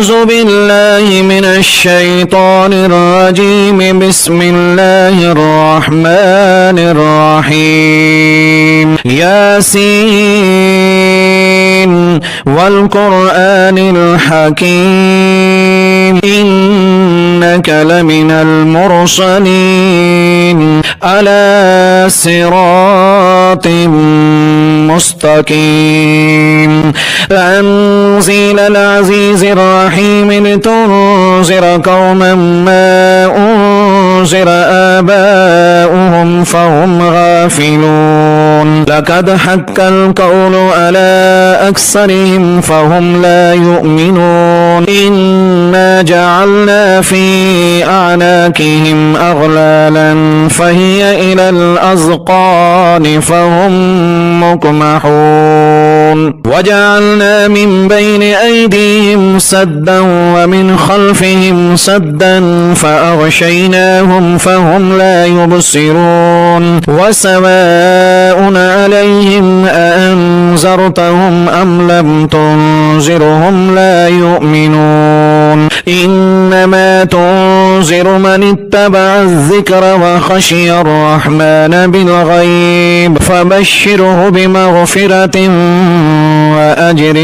أعوذ بالله من الشيطان الرجيم. بسم الله الرحمن الرحيم. ياسين والقرآن الحكيم إنك لمن المرسلين على صراط مستقيم. تنزيل العزيز الرحيم لتنذر قوما ما أنذر آباؤهم فهم غافلون. لقد حق القول على أكثرهم فهم لا يؤمنون. إنا جعلنا في أعناقهم أغلالا فهي إلى الأذقان فهم مقمحون. وجعلنا من بين أيديهم سدا ومن خلفهم سدا فأغشيناهم فهم لا يبصرون. وسواء عليهم أأنذرتهم أم لم تنذرهم لا يؤمنون. إنما تنذر من اتبع الذكر وخشي الرحمن بالغيب فبشره بمغفرة وأجر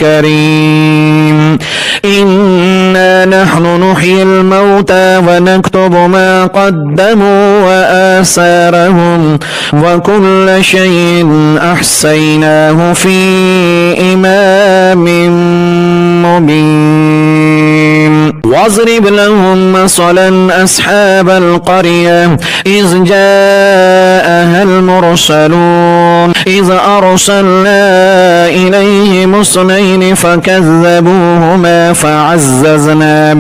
كريم. إنا نحن نحيي الموتى ونكتب ما قدموا وآثارهم وكل شيء أحصيناه في إمام مبين. واضرب لهم مثلا أصحاب القرية إذ جاءها المرسلون إذ أرسلنا إليهم اثنين فكذبوهما فعززنا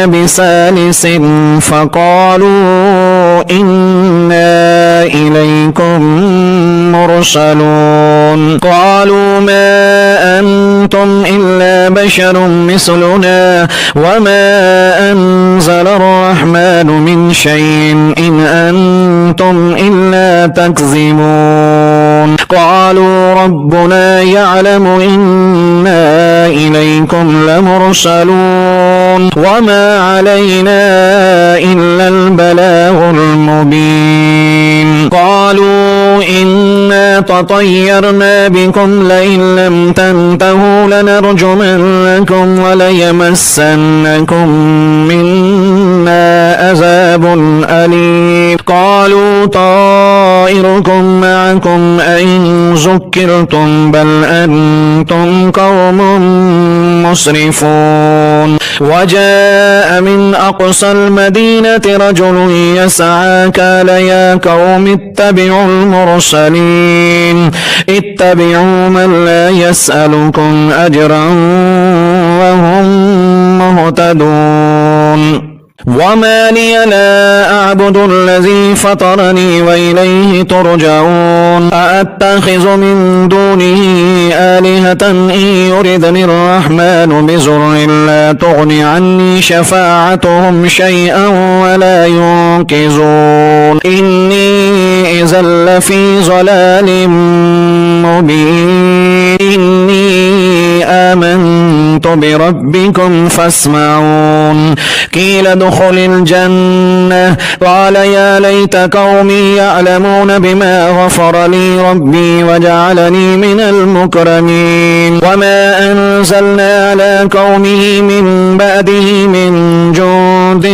بثالث فقالوا إنا إليكم مرسلون. قالوا ما أنتم إلا بشر مثلنا وما أنزل الرحمن من شيء إن أنتم إلا تكذبون. قالوا ربنا يعلم إنا إليكم لمرسلون وما علينا إلا البلاغ المبين. قالوا إنا تطيرنا بكم لئن لم تنتهوا لنرجمنكم وليمسنكم منا عذاب أليم. قالوا طائركم معكم أئن ذكرتم بل أنتم قوم مسرفون. وجاء من أقصى المدينة رجل يسعى قال يا قوم اتبعوا المرسلين اتبعوا من لا يسألكم أجرا وهم مهتدون. وما لي لا أعبد الذي فطرني وإليه ترجعون. أأتخذ من دونه آلهة إن يردني الرحمن بضر لا تغن عني شفاعتهم شيئا ولا ينقذون. إني إذا لفي ضلال مبين. إني آمنت بربكم فاسمعون. قيل ادخل الجنة قال يا ليت قومي يعلمون بما غفر لي ربي وجعلني من المكرمين. وما أنزلنا على قومه من بعده من جند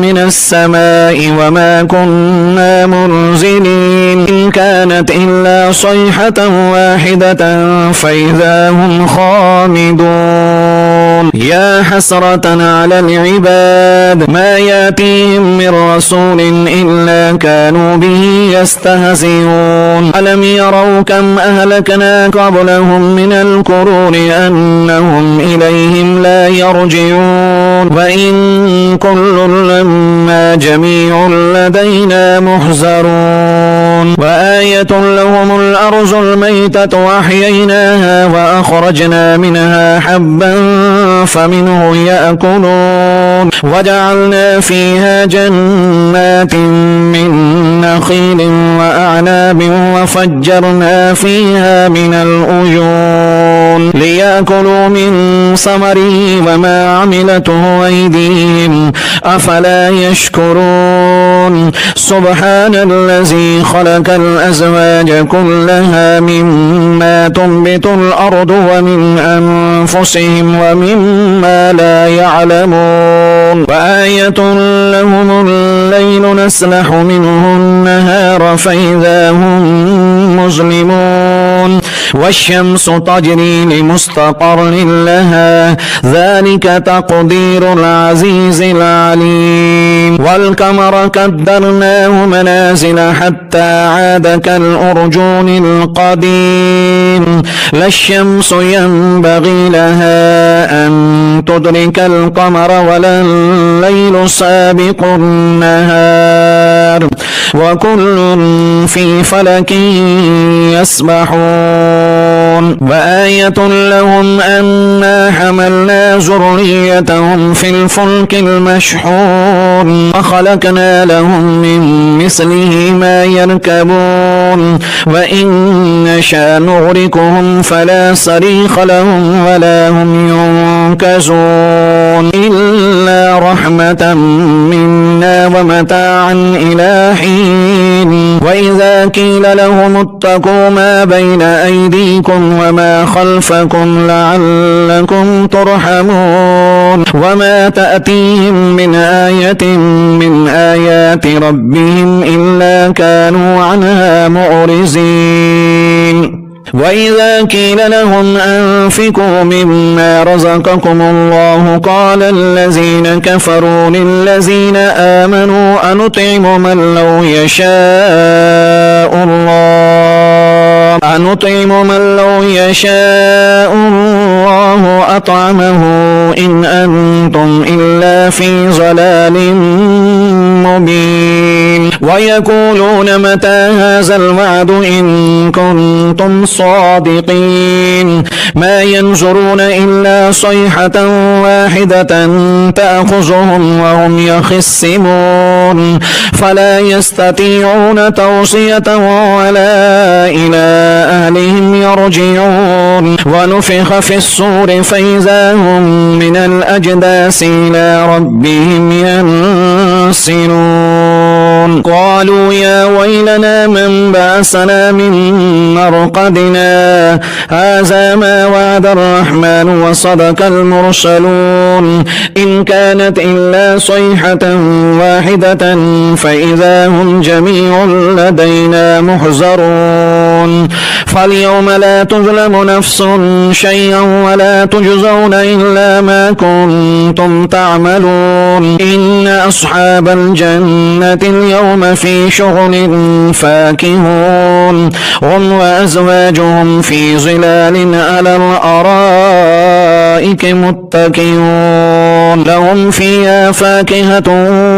من السماء وما كنا منزلين. إن كانت إلا صيحة واحدة فإذا هم خامدون. يا حسرة على العباد ما يأتيهم من رسول إلا كانوا به يستهزئون. ألم يروا كم أهلكنا قبلهم من القرون أنهم إليهم لا يرجعون. وإن كل لما جميع لدينا محذرون. وآية لهم الأرض الميتة وأحييناها وأخرجنا منها حبا فمنه يأكلون. وجعلنا فيها جنات من نخيل وأعناب وفجرنا فيها من العيون لتأكلوا من ثمره وما عملته أيديهم أفلا يشكرون سبحان الذي خلق الأزواج كلها مما تنبت الأرض ومن أنفسهم ومما لا يعلمون وآية لهم الليل نسلح منه النهار فإذا هم مظلمون والشمس تجري لمستقر لها ذلك تقدير العزيز العليم والقمر قدرناه منازل حتى عاد كالأرجون القديم لا الشمس ينبغي لها أن تدرك القمر ولا الليل سابق النهار وكل في فلك يسبحون وآية لهم أنا حملنا ذريتهم في الفلك المشحون وخلقنا لهم من مثله ما يركبون وإن نشاء نغرقهم فلا صريخ لهم ولا هم ينقذون إلا رحمة منا ومتاعا إلى حين وإذا قيل لهم اتقوا ما بين أيديكم وما خلفكم لعلكم ترحمون وما تأتيهم من آية من آيات ربهم إلا كانوا عنها معرضين وإذا قيل لهم أنفقوا مما رزقكم الله قال الذين كفروا للذين آمنوا أنطعم من لو يشاء الله أطعمه إن أنتم إلا في ضلال مبين ويقولون متى هذا الوعد إن كنتم صادقين ما ينظرون إلا صيحة واحدة تأخذهم وهم يخصمون فلا يستطيعون توصية ولا إلى أهلهم يرجعون ونفخ في الصور فإذا هم من الأجداث إلى ربهم ينسلون قالوا يا ويلنا من بعثنا من مرقدنا هذا ما وعد الرحمن وصدق المرسلون إن كانت إلا صيحة واحدة فإذا هم جميع لدينا محضرون فاليوم لا تظلم نفس شيئا ولا تجزون إلا ما كنتم تعملون إن أصحاب الجنة اليوم في شغل فاكهون هم وأزواجهم في ظلال على الأرائك متكئون لهم فيها فاكهة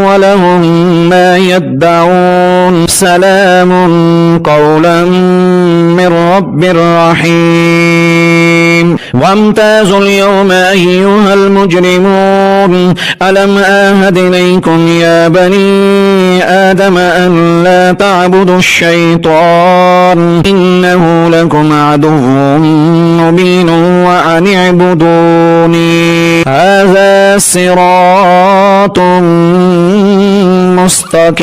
ولهم ما يدعون سلام قولا من رب رحيم وامتازوا اليوم أيها المجرمون ألم آهد إليكم يا بني آدم أن لا تعبدوا الشيطان إنه لكم عدو مبين وأن اعبدوني هذا صراط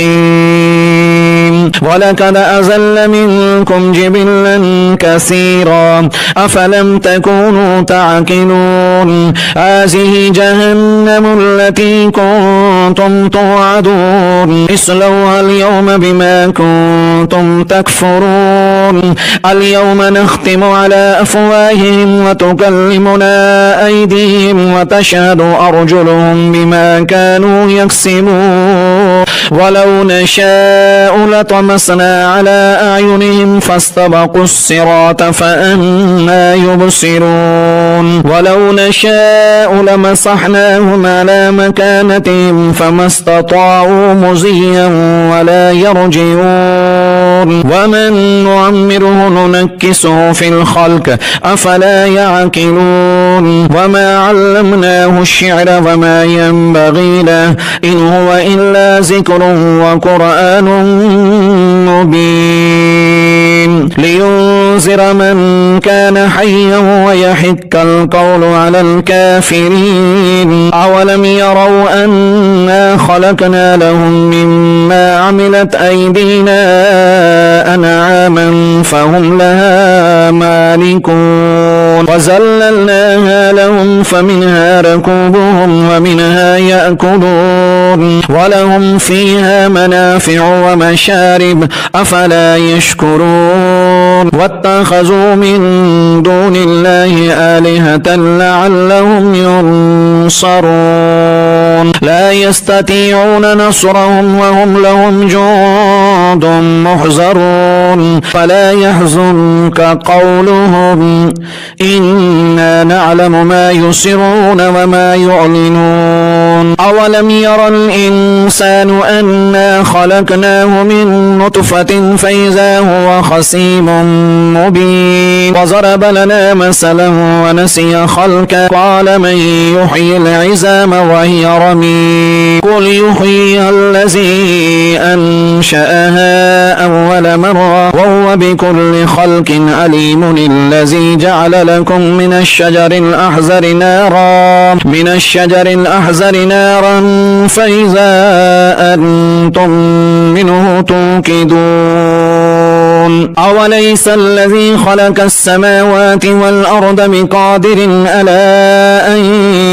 مستقيم ولقد أزل منكم جبلا كثيرا أفلم تكونوا تعقلون هذه جهنم التي كنتم توعدون اصلوها اليوم بما كنتم تكفرون اليوم نختم على أفواههم وتكلمنا أيديهم وتشهد أرجلهم بما كانوا يكسبون ولو نشاء لطمسنا على أعينهم فاستبقوا الصراط فأنى يبصرون ولو نشاء لمسحناهم على مكانتهم فما استطاعوا مزيا ولا يرجعون ومن نعمره ننكسه في الخلق أفلا يعقلون وما علمناه الشعر وما ينبغي له إن هو إلا ذكر وقرآن مبين لينذر من كان حيا ويحق القول على الكافرين أولم يروا أنا خلقنا لهم مما عملت أيدينا أنعاما فهم لها مالكون وزللناها لهم فمنها ركوبهم ومنها يأكلون ولهم فيها منافع ومشارب أفلا يشكرون واتخذوا من دون الله آلهة لعلهم ينصرون لا يستطيعون نصرهم وهم لهم جند محضرون فلا يحزنك قولهم إنا نعلم ما يسرون وما يعلنون أولم ير الإنسان أنا خلقناه من نطفة فإذا هو خصيم مبين وضرب لنا مثلا ونسي خلقه قال من يحيي العظام وهي رميم قل يحييها الذي أنشأها أول مرة وهو بكل خلق عليم الذي جعل لكم من الشجر الأحزر نارا فإذا أنتم منه توقدون أوليس الذي خلق السماوات والأرض بقادر ألا أن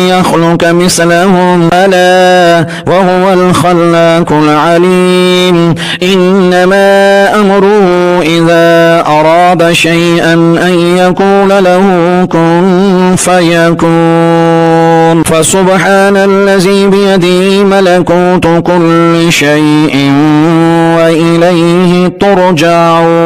يخلق مثلهم ألا وهو الخلاق العليم إنما أمره إذا أراد شيئا أن يقول له كن فيكون فسبحان الذي بيده ملكوت كل شيء وإليه ترجعون.